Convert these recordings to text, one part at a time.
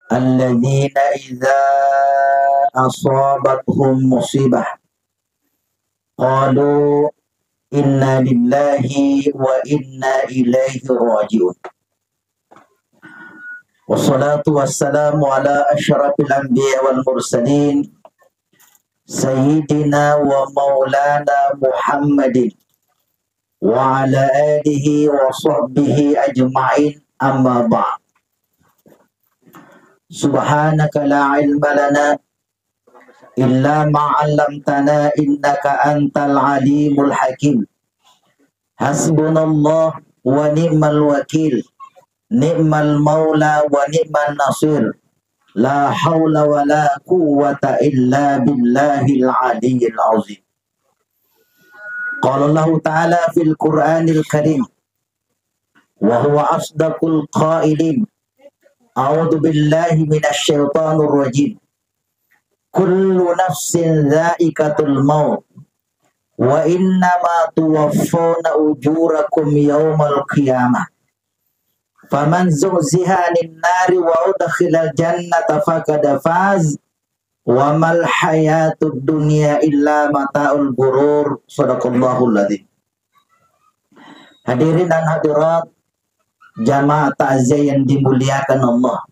alladzina idza asabatuhum musibah qalu inna lillahi wa inna ilaihi raji'un. Wassalatu wassalamu ala asyrafil anbiya wal mursalin sayyidina wa maulana Muhammadin wa ala alihi wa sahbihi ajma'in, amma ba'd. Subhanaka la ilma lana illa ma 'allamtana innaka antal alimul hakim. Hasbunallah wa ni'mal wakil, ni'mal maula wa ni'man nasir. La haula wa la quwwata illa billahil aliyyil azim. Qala Allah Ta'ala fil Qur'anil Karim wa huwa asdaqul qailin. A'udzu billahi minasy syaithanir rajim. Kullu nafsin dha'iqatul maut wa innama tuwaffawna ujurakum yawmal qiyamah. Faman zuhziha 'anil nari wa udkhilal jannata faqad faz wa mal hayatud dunya illa mata'ul ghurur. Shadaqallahul adzim. Hadirin dan hadirat jamaah takziah yang dimuliakan Allah,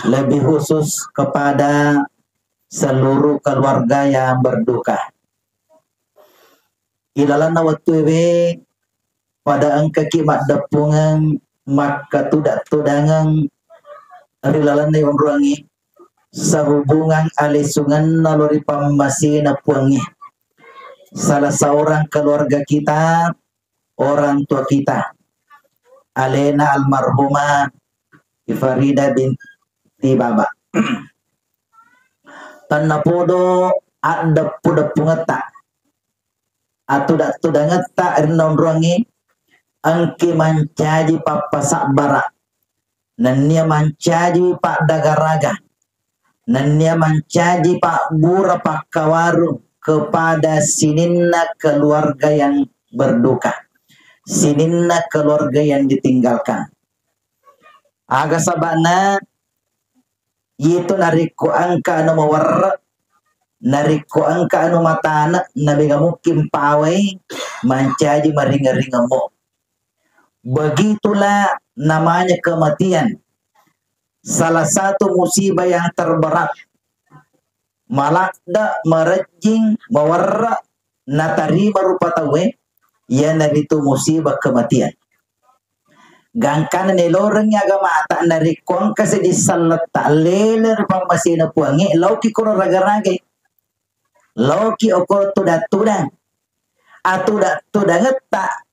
lebih khusus kepada seluruh keluarga yang berduka. Ilalana waktu pada angka kimat depungan maka tidak tudangan rilalan ni umruangi sehubungan alisungan naluri pamasina puangi salah seorang keluarga kita, orang tua kita, Alena almarhumah Farida binti Baba. Tanah podo ada puda pungeta atau dak tudangeta rinomruangi angki mancaji papa sakbara, nania mancaji pak dagaraga, nania mancaji pak bura pak kawaru kepada sininna keluarga yang berduka, sininna keluarga yang ditinggalkan. Aga sabana itu nariko angka anu mawarra, nariko angka anu matana nabi ngamukim pawai mancaji maringa-ringamo. Begitulah namanya kematian, salah satu musibah yang terberat. Malakda merejing mawarra natari berupa tawe yang itu musibah kematian. Gangkan neloreng agama tak narikong kasi di salat tak leler pang masina puangi lauki kuro ragarage lauki okoro tudang atuda tudanget tak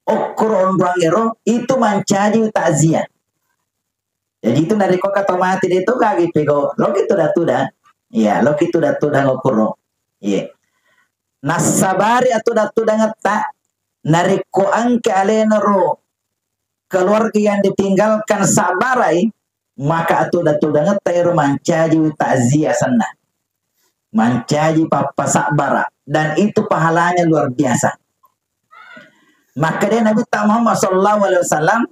okoro onbrangero itu mancaji takziah. Jadi itu narikong kata mati itu kagi pego lauki tuda ya lauki tuda okoro iya nasabari atuda tudanget tak nariko angke alenero keluarga yang ditinggalkan sabarai maka atuda tudanget tayro mancaji takziah sana, mancaji papa sabara, dan itu pahalanya luar biasa. Maka dia Nabi Muhammad SAW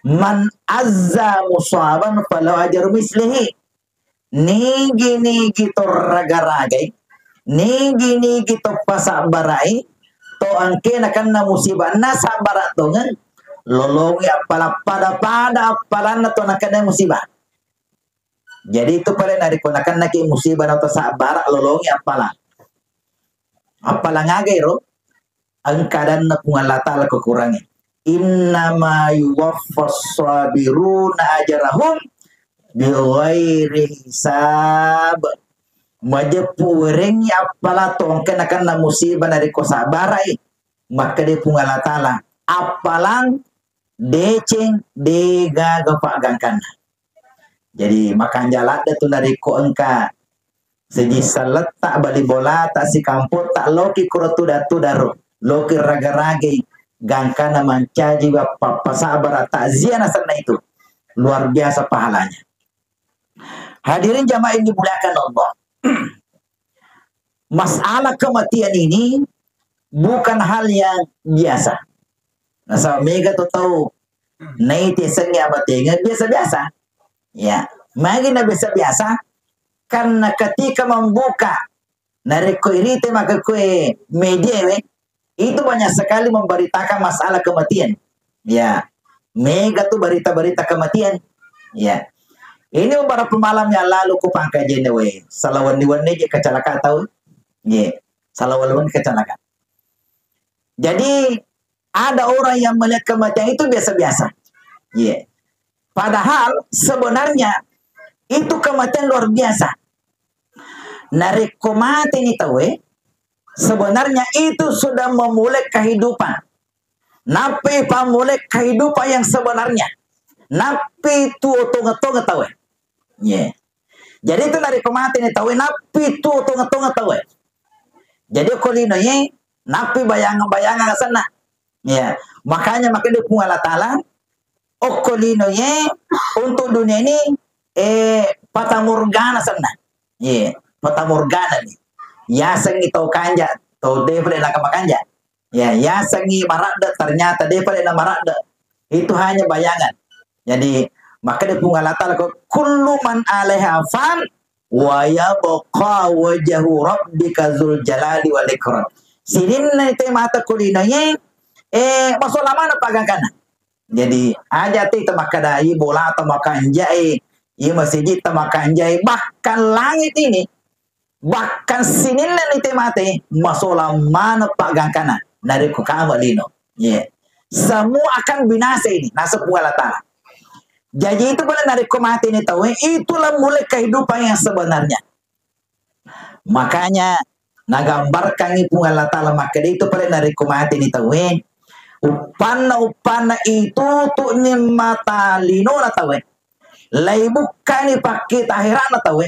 man azza musaban falau ajaru mislihi, nigi to raga-ragai, nigi to pasabarai to angke nakan na musibah na sabara to ngan lolongi apala pada apalan to nakan musibah. Jadi itu paling narikonakan naki musibah atau sabara lolongi apala ngagai ro ang kadan na kung alatala kekurangan. Innama yuwaffas sabiruna ajrahum bighairi hisab. Majepuring apala tong kenakan na musibah nariko sabarai maka dia kung alatala apalang deceng dega gapagangkan. Jadi makan jalan tu nariko engka segi salat tak bali bola tak si kampur tak loki kurotu daro loki raga-ragi gangkana mancaji papa sabar takziah nasana itu luar biasa pahalanya. Hadirin jamaah yang dimuliakan Allah. Masalah kematian ini bukan hal yang biasa. Nah, mega tuh tahu naiti sengnya batingan biasa-biasa. Ya, Magi na biasa-biasa karena ketika membuka nareko irite maka kue media itu banyak sekali memberitakan masalah kematian. Ya, mega tuh berita-berita kematian. Ya, ini beberapa malam yang lalu ku pangkai jenewe. Salawan-wan je kecelakaan tahu. Ya, salawan-wan kecelakaan. Jadi ada orang yang melihat kematian itu biasa-biasa. Ya, padahal sebenarnya itu kematian luar biasa. Nareko mati ini tahu sebenarnya itu sudah memulai kehidupan. Napi pamulai kehidupan yang sebenarnya. Napi itu otong-otong tahu. Yeah. Jadi itu nareko mati ini tahu. Napi itu otong-otong tahu. Jadi kolino ye napi bayangan-bayangan ke sana. Ya, makanya dia pun Allah Ta'ala kolino ye untuk dunia ini Fata Morgana sana. Yeah. Fata Morgana nih. Ya sengi tau kanja, tau dia pada nak makanja. Ya sengi marada ternyata dia pada nak marada. Itu hanya bayangan. Jadi maka dia pun Allah Ta'ala kullu man 'alaiha fan wa yabqa wajhu rabbika dzul jalali wal ikram. Sidin itu mata kulinanya masuk lama na pagangkana. Jadi aja ti tamakada bola tamakanjai, masjid tamakanjai, bahkan langit ini bahkan sinilan itu mati masalah mana pagangkana dari kukama lino. Yeah. Semua akan binasa ini nasib Allah Ta'ala. Jadi itu boleh dari mati ini tahu itulah mulai kehidupan yang sebenarnya. Makanya nagambarkan itu Allah Ta'ala maka itu boleh dari mati ini tahu upana itu tuh ni mata lino na tahu lai bukan ni pakai tahiran na tahu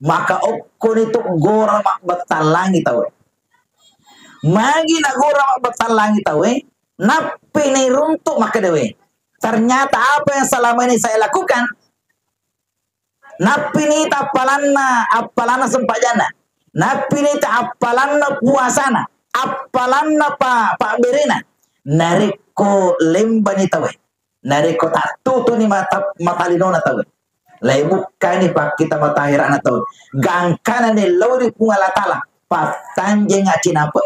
maka okon itu gora mak batalangi tahu. Magi na gora mak batalangi tahu napi ni runtuk maka dewe. Ternyata apa yang selama ini saya lakukan napi ni apalana sempajana. Napi ni apalana puasana. Apalana pa berena. Nariko lemba ni tahu. Nariko tatu ni mata linona tahu. Lai bukan ni pak kita matahiran atau gangkana ni lori pungal atala patanjeng acinapa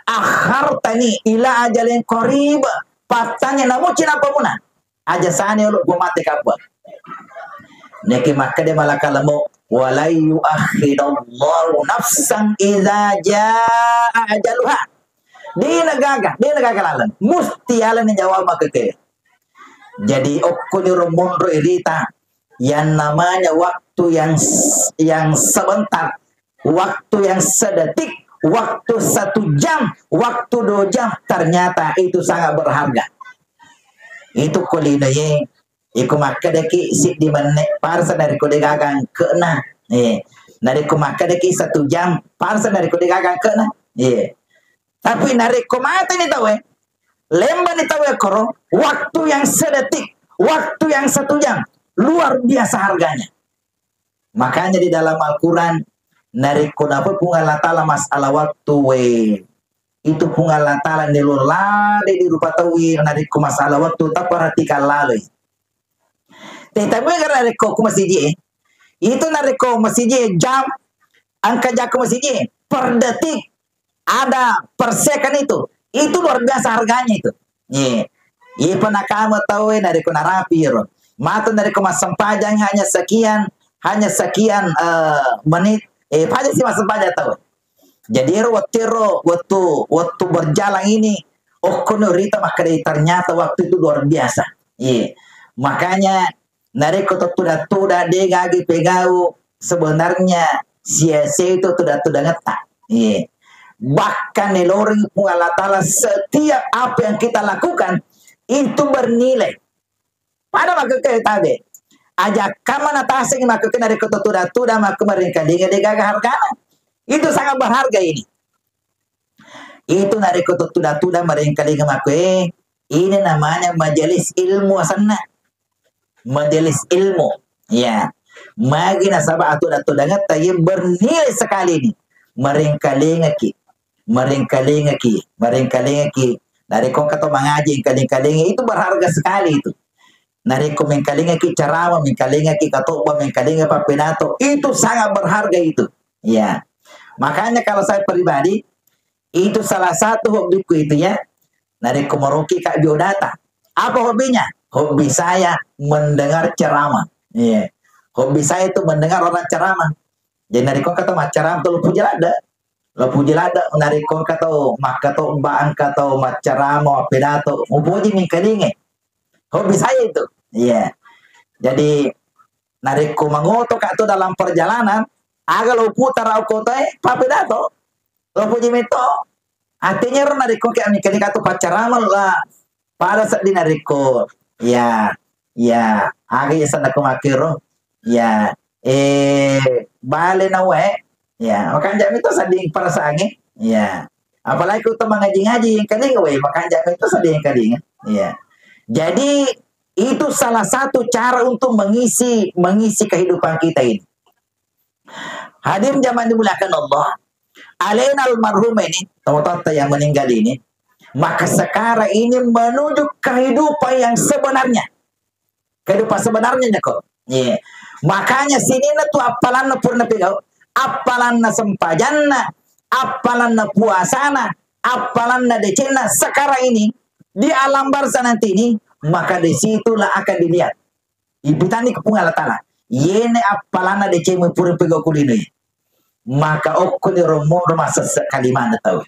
akhar tani ila ajalin koriba patanya namu cinapa muna aja sani ulu gua mati kapwa neki maka de malakalamu walai yuakhirallahu nafsan idza jaa ajaluha dia nagaga lalan musti ala ni jawab maka ke jadi okko ni romondo irita yang namanya waktu yang sebentar, waktu yang sedetik, waktu 1 jam, waktu 2 jam, ternyata itu sangat berharga. Itu kulina ye, iku maka deki si di menek parsa dari kode gagang kena, dari kumaka deki 1 jam parsa dari kode gagang kena, tapi dari kumata ni tahu lemba ni tahu koro, waktu yang sedetik, waktu yang 1 jam. Luar biasa harganya. Makanya di dalam Al-Quran nariko dapat pungal ta'ala masalah waktu itu pungal ta'ala nilula di rupa tawi nariko masalah waktu tak perhatikan lalu. Tetapi karena nariko masjid itu nariko masjid jam angka jago masjid per detik ada per second itu luar biasa harganya itu. Iya pernah kamu tahu nariko narapi mata dari kemas sempajang hanya sekian menit pajak sih mas sempajang tahu jadi waktu berjalan ini konorita maka ternyata waktu itu luar biasa makanya nareko tuda degagi pegau sebenarnya sia-sia itu tuda ngetak bahkan orang pun Allah Ta'ala setiap apa yang kita lakukan itu bernilai. Pada maka tabe aja kama natasing maka kena dari tuda maka meringkalinga de gaga hargana itu sangat berharga ini itu dari tuda meringkalinga maka ini namanya majelis ilmu sana majelis ilmu ya magi nasaba tuda ngata yang bernilai sekali ini meringkalinga ki dari kau kata mengaji kaling-kaling itu berharga sekali itu. Nariko mengkalinga ki ceramah, mengkalinga ki khotbah, mengkalinga pidato, itu sangat berharga itu. Ya. Makanya kalau saya pribadi, itu salah satu hobiku itu ya. Nariko meroki Kak biodata. Apa hobinya? Hobi saya mendengar ceramah. Ya. Hobi saya itu mendengar orang ceramah. Jadi nariko kata ceramah tuh lu pujalada. Lu pujalada nariko kata maka to baan kata ceramah pidato. Mupuji mengkalinga. Hobi saya itu. Iya. Jadi nariko mangoto Kak tuh dalam perjalanan, agak lo putar aku tuh papidato. Lo puji mito. Artinya orang nariko kayak mikir kata pacaran lah. Pada saat di nariko, ya, agak ya sana kumakiro, ya, balik nawe, ya, makan jam itu sading para sange, ya, apalagi kita mengaji-ngaji yang kading, makan jam itu sading kading, ya. Jadi itu salah satu cara untuk mengisi kehidupan kita ini. Hadirin zaman dimuliakan Allah, Alena almarhum ini, teman-teman yang meninggal ini, maka sekarang ini menuju kehidupan yang sebenarnya. Kehidupan sebenarnya kok. Yeah. Makanya sini na tu apalan na purna pigau, apalan na sempajanna, apalan na puasana, apalan na decena. Sekarang ini di alam barzah nanti ini, maka di situlah akan dilihat. Ibitani kepungal tanah. Yene apalan na decena purna pigau kulino. Maka okuni romo masa sekali mana tahu.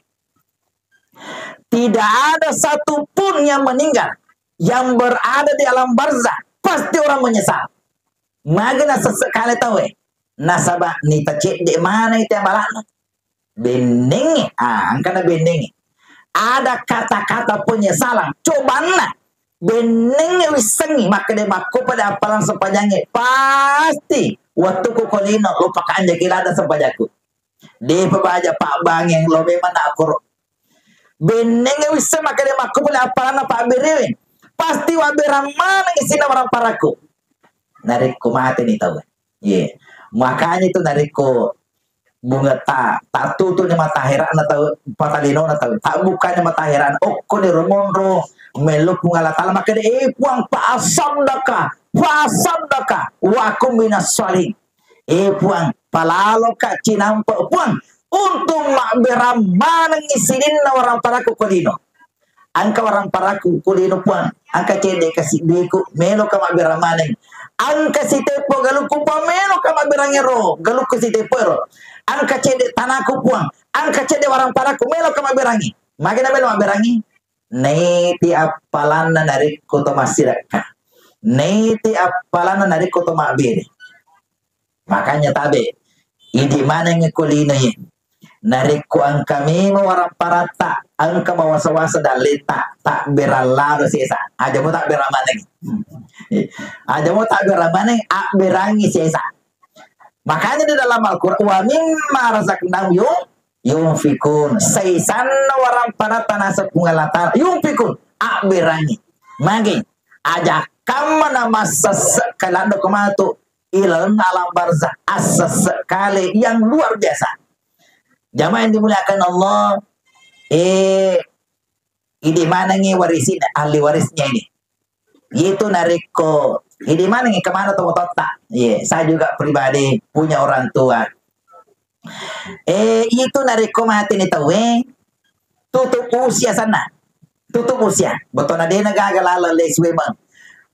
Tidak ada satupun yang meninggal yang berada di alam barzah, pasti orang menyesal. Magna sesekali tahu nasabah nita cek di mana itu yang balana bening angkana bening ada kata-kata penyesalan cobana bening wisengi maka dia maku pada apalan sepanjangnya pasti waktu kukolino lupakan jakila ada sempajaku dia pebaja Pak Bang yang lo memang aku bening wiseng maka dia maku pada apalan Pak Biriwin pasti waberan mana isina orang paraku nariko mati nih tahu yeah. Makanya itu nariko bunga tak tutu ni matahiran atau patalino atau tak bukannya matahiran okko ni romonro meluk mengalatala maka dia puang paasandaka wakum minas salih puang palalo ka cinampa puang untuk makberam mana ngisinin na orang paraku kolino angka orang paraku kolino puang angka cede kasih deku melo ka makberam mana angka si tepo galuku pameno kama berangero galuku si tepo ro angka cede tanaku puang angka cede warang paraku melo kama berangi magina melo berangi neiti apalana dari koto masiraka neiti apalana dari koto mabiri makanya tabe idi mana ngekulina ye nariku angka memo warang parata angka mawasa-wasa daleta tak beralaro sisa aja mo tak beramaneng aja mau tak beramaneng berangi sisa makanya di dalam Al-Quran wa mimma razaqnahum yunfikun saisan warang parata nasa pungalata yunfikun berangi magi aja kamana masa kalando kematu ilal alam barzah asas sekali yang luar biasa. Jamaah yang dimuliakan Allah, ini mana ngi warisin ahli warisnya ini? Itu nariko. Ini mana ngi kemana tuh tak? Saya juga pribadi punya orang tua. Itu nariko mati nih tahu tutup usia sana, tutup usia. Betul na dena gagal ala les memang.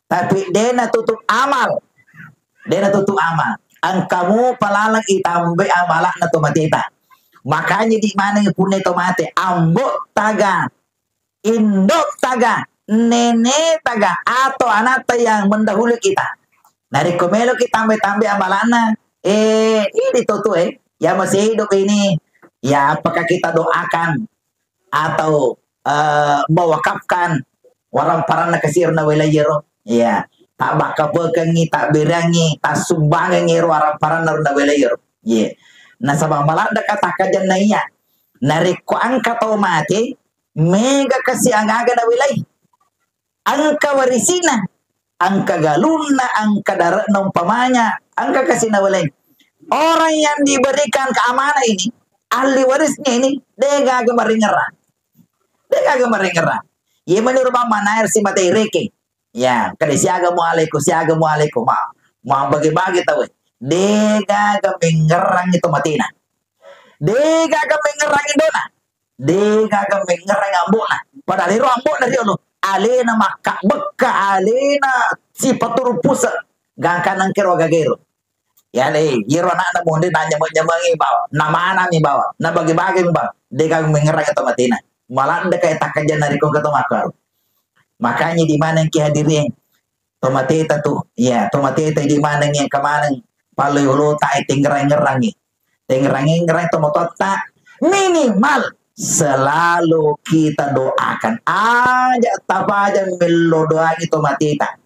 Tapi dena tutup amal, Angkamu palalang itambe amalak na tumatita. Makanya di mana yang punya tomate ambok taga indok taga nenek taga atau anak yang mendahului kita dari komelo kita tambah amalana ini tuh yang masih hidup ini ya apakah kita doakan atau mewakafkan orang parana kesirna wilayah ya tak bakal pegangi tak berangi tak sumbangi orang parana wilayah ya nah sama malada kata kajan naya nariko angka tau mati mega kasih angga na wilay angka warisina angka galuna angka darat umpamanya angka kasih na wilay orang yang diberikan keamanan ini ahli warisnya ini dia gak maringera ia menurut manair si matei reke Ya, kada siaga mo alaikum. Mau bagi-bagi tahu. Dega kami ngerang itu matina. Dega kami ngerang indona. Dega kami ngerang ambona. Padahal iro ambona rio lo. Alena maka beka alena si paturu pusa. Gangkanang kiro gagero. Ya le, iro na monde nanya menyemangi bawa. Nama anak mi bawa. Na bagi-bagi mi bawa. Dega kami ngerang itu matina. Malah anda kayak takajan dari kong ketemu akar. Makanya di mana yang hadirin tomateta tuh, ya tomateta di mana yang kemana paling lo tak ngerang-ngerangi, ngerang tomatota minimal selalu kita doakan aja tapa aja melo doangi tomateta,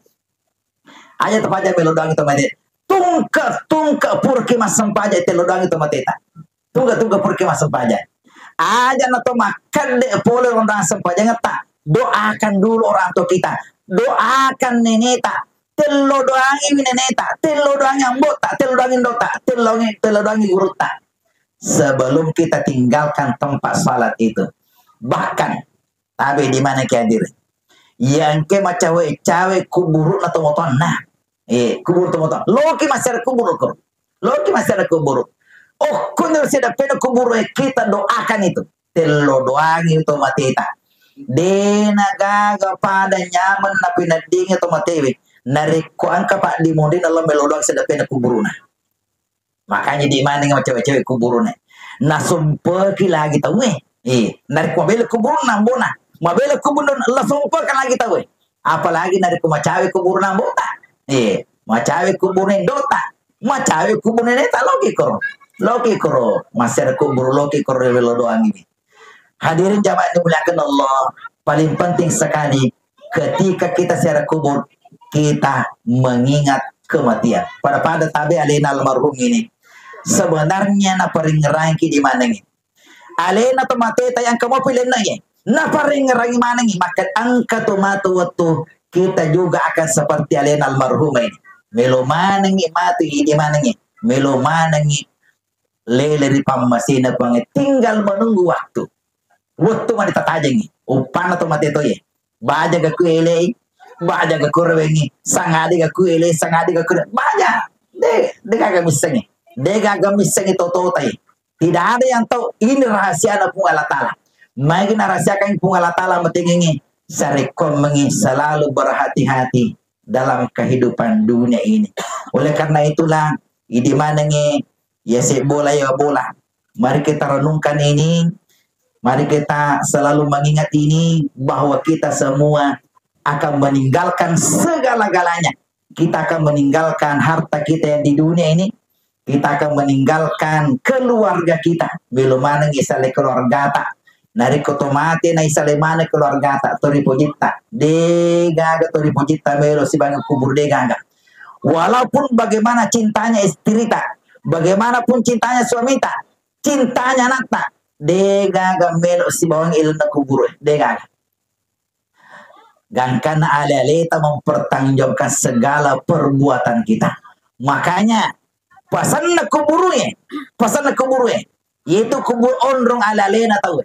aja tapa aja melo doangi tomateta, tungke purki mas sempaja telo doangi tomateta, tungke purki mas sempaja, aja na makan deh boleh orang sempaja ngeta. Doakan dulu orang tua kita. Doakan neneta. Telo doangi neneta. Telo doangi ambota. Telo doangi dota. Telo doangi guruta. Sebelum kita tinggalkan tempat salat itu. Bahkan. Tapi di mana hadir. Yang ke cawe kuburu atau moton. Nah. Kubur atau moton. Loki masih kuburu. Loki masih kuburu. Oh, kundur sudah pena kuburu kita doakan itu. Telo doangi itu mateta. Dena gaga pada nyaman na pinading ito matewi nariko ang kapak di mundi na melodong sa dapin na kuburuna. Makanya di mana nga cewek-cewek kuburuna na sumpaki lagi tahu nariko mabela kuburuna mbona mabela kuburuna la sumpaka lagi tahu apalagi nariko macawe kuburuna mbota macawe kuburuna dota macawe kuburuna neta logi koro masih kubur logi koro melodong ini. Hadirin jamaah dimuliakan Allah, paling penting sekali ketika kita secara kubur kita mengingat kematian. Pada tabi alena almarhum ini sebenarnya na paring ngerangki di mana ini? Alena tomateta yang kamu pilih nanya, na paring ngerangi mana ini? Maka angka tomatu waktu kita juga akan seperti alena almarhum ini. Melo mana ini mati di mana ini? Melo mana ini lele di pamasina banget tinggal menunggu waktu. Waktu mana tatajengi, upana to mateto ye. Baja ga kuele, baja ga kurwengi, sangadi ga kuele, sangadi ga kure. Baja, de ga misengi, de ga misengi toto tai. Tidak ada yang tahu ini rahasia na pung Allah Ta'ala. Magi na rahasia kan pung Allah Ta'ala matingi sarekom mengi selalu berhati-hati dalam kehidupan dunia ini. Oleh karena itulah, di mana nge ya bola. Mari kita renungkan ini. Mari kita selalu mengingat ini bahwa kita semua akan meninggalkan segala-galanya. Kita akan meninggalkan harta kita yang di dunia ini. Kita akan meninggalkan keluarga kita. Belum mana isale keluarga tak. Nari kotomate na isale mana keluarga tak. Tori pojita. Degaga tori pojita melo si banyak kubur degaga. Walaupun bagaimana cintanya istri tak. Bagaimanapun cintanya suami tak. Cintanya anak tak. Dega melo si bawang ilmu kubur dega gangkan aleleta mempertanggungjawabkan segala perbuatan kita. Makanya pasan na kuburu itu kubur onrong alalena tahu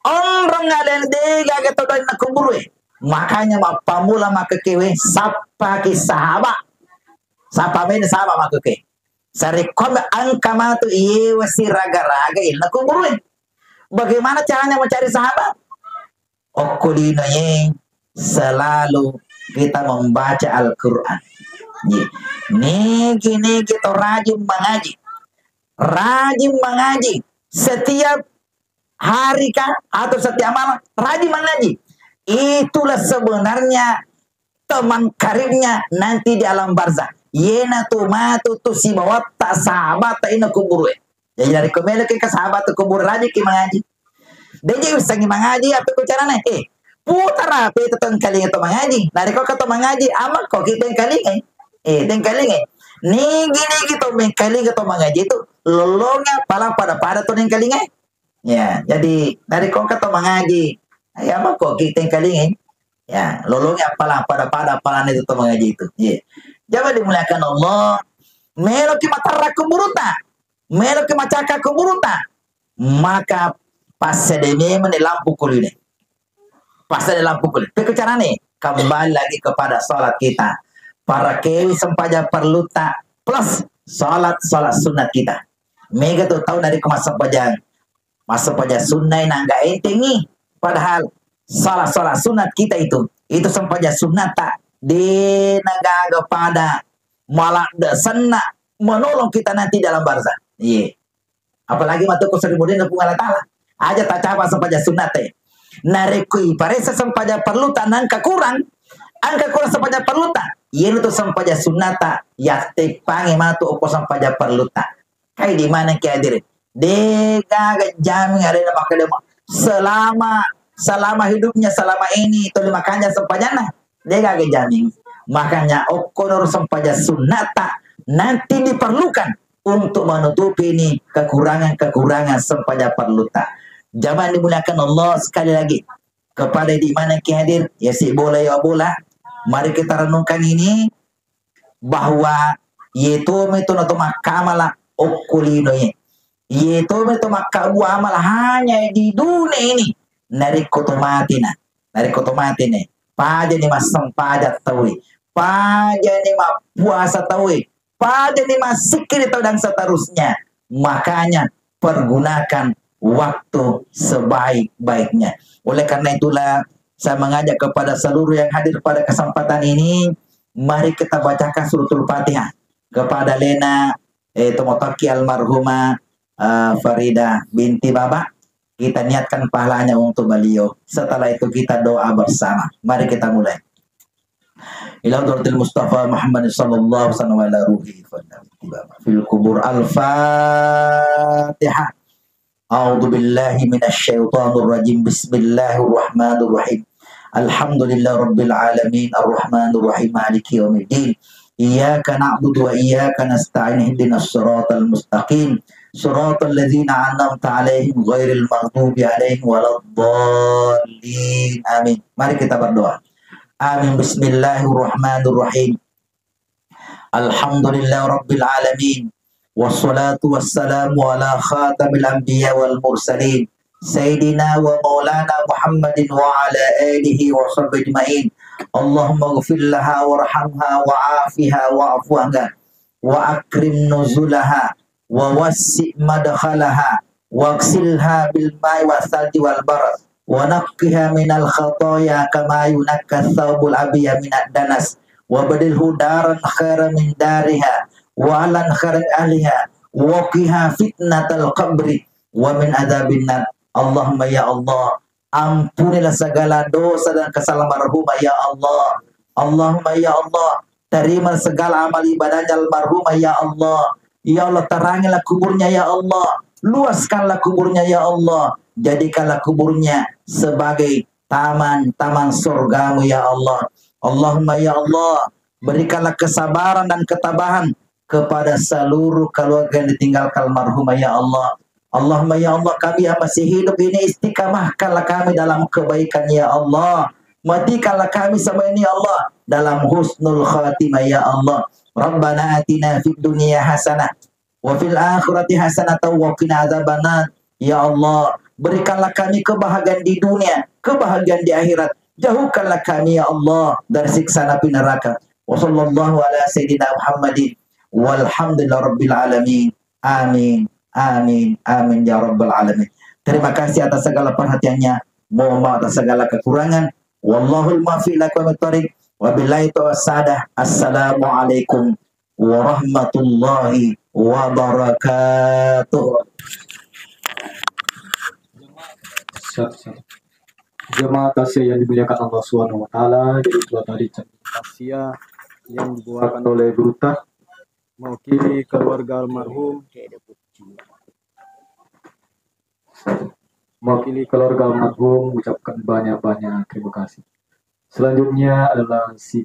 onrong alel dega gato na kuburu makanya pamula makakewe sapa ki sahaba sapa men sahaba makake sari kome angka matu iye wasi raga-raga ilna kuburu. Bagaimana caranya mencari sahabat? Okulino yang selalu kita membaca Al-Quran. Niki to rajin mengaji setiap hari kah atau setiap malam rajin mengaji. Itulah sebenarnya teman karibnya nanti di alam barzah. Yena tu matu tu si bawa tak sahabat tak ina kubur. Jadi dari kemana ke sahabat tu kubur rajin ke mengaji. Dia bisa mengaji apa ku caranya? Putar apa itu tengkaling itu mengaji. Dari kau kata mengaji amak kau kita tengkaling tengkaling Nigi gitu mengkaling atau mengaji itu lolongnya palang pada tuh tengkaling ya. Jadi dari kau kata mengaji ya amak kau kita tengkaling ya lolongnya palang pada palang itu tuh mengaji itu. Ya. Jangan dimuliakan Allah. Melo ki matara kuburuta. Melo ki macaka kuburuta. Maka pas sedeme lampu kuline. Pas ada lampu kuline. Peku carane. kembali lagi kepada salat kita. Para kewi sempaja perlu tak plus salat sunat kita. Mega tuh tahu dari masa paja sunnah nangga entengi. Padahal salat sunat kita itu sempaja sunat tak di nagaga pada malah desana menolong kita nanti dalam barzah. Iya. Apalagi matuku seribuddin pun Allah Ta'ala. Aja tak capa sempaja sunat teh. Narekui paresa sempaja perlu tak nangka kurang. Angka kurang sempaja perlu tak. Iya itu sempaja sunata ya tepange matu opo sempaja perlu tak. Kayak di mana kiadir? Dega jamin ada nama kedema. Selama hidupnya selama ini itu makanya sempajana dega jamin. Makanya okonor sempaja sunata nanti diperlukan untuk menutupi ini kekurangan sempaja perlu tak. Zaman dimuliakan Allah sekali lagi kepada di mana ki hadir ya si bola ya bola. Mari kita renungkan ini bahwa yaitu metu nato makamala okulino ye. Yaitu metu makabu amal hanya di dunia ini. Nari kotomatina. Paja ni masam paja tawi. Paja ni ma puasa tawi. Paja ni masikir tahu dan seterusnya. Makanya pergunakan waktu sebaik-baiknya. Oleh karena itulah saya mengajak kepada seluruh yang hadir pada kesempatan ini, mari kita bacakan suratul Fatihah kepada Lena Tomotaki almarhumah Farida binti Baba. Kita niatkan pahalanya untuk beliau. Setelah itu kita doa bersama. Mari kita mulai. Ila hadratil Mustafa Muhammad sallallahu alaihi wasallam fil kubur al-Fatihah. A'udzu billahi minasyaitonir rajim. Bismillahirrahmanirrahim. Alhamdulillahirabbil alamin arrahmanir rahim maliki yaumiddin. Iyyaka na'budu wa iyyaka nasta'in ihdinas siratal mustaqim. Siratal ladzina an'amta 'alaihim ghairil maghdubi 'alaihim waladdallin. Amin. Mari kita berdoa. Amin. Bismillahirrahmanirrahim. Alhamdulillahirabbil alamin. Wassalatu wassalamu ala khatamil anbiya wal mursalin Sayyidina wa maulana Muhammadin wa ala alihi wa sahbihi ajma'in. Allahumma ghfir laha warhamha wa afiha wa afu anha wa akrim nuzulaha wa wassi' madkhalaha wa ghsilha bil ma'i was salji wal barad wa naqqiha minal khataaya kama yunakka thawbul abiyya minad danas wa badilhu daran khairan min dariha wa alan khairan ahliha wa qiha fitnatal qabri wa min adzabin nar. Allahumma ya Allah, ampunilah segala dosa dan kesalahan marhumah ya Allah. Allahumma ya Allah, terima segala amal ibadahnya almarhumah ya Allah. Ya Allah, terangilah kuburnya ya Allah, luaskanlah kuburnya ya Allah, jadikanlah kuburnya sebagai taman-taman surgamu ya Allah. Allahumma ya Allah, berikanlah kesabaran dan ketabahan kepada seluruh keluarga yang ditinggalkan almarhumah ya Allah. Allahumma ya Allah, kami yang masih hidup ini istiqamahkanlah kami dalam kebaikan ya Allah. Matikanlah kami semua ini ya Allah dalam husnul khatimah ya Allah. Rabbana atina fid dunya hasanah wa fil akhirati hasanah wa qina adzabannar. Ya Allah, berikanlah kami kebahagiaan di dunia, kebahagiaan di akhirat. Jauhkanlah kami ya Allah dari siksa api neraka. Wa sallallahu ala sayyidina Muhammadin walhamdulillahi rabbil alamin. Amin. Amin, amin ya rabbal alamin. Terima kasih atas segala perhatiannya. Mohon maaf atas segala kekurangan. Wallahul muwaffiq ila aqwamit thoriq. Wabillahi taufiq. Assalamualaikum warahmatullahi wabarakatuh. Jemaah tasya yang dimuliakan Allah Subhanahu wa taala, jadi telah tadi tasya yang dibawakan oleh Bruta mewakili keluarga almarhum mengucapkan banyak-banyak terima kasih. Selanjutnya adalah si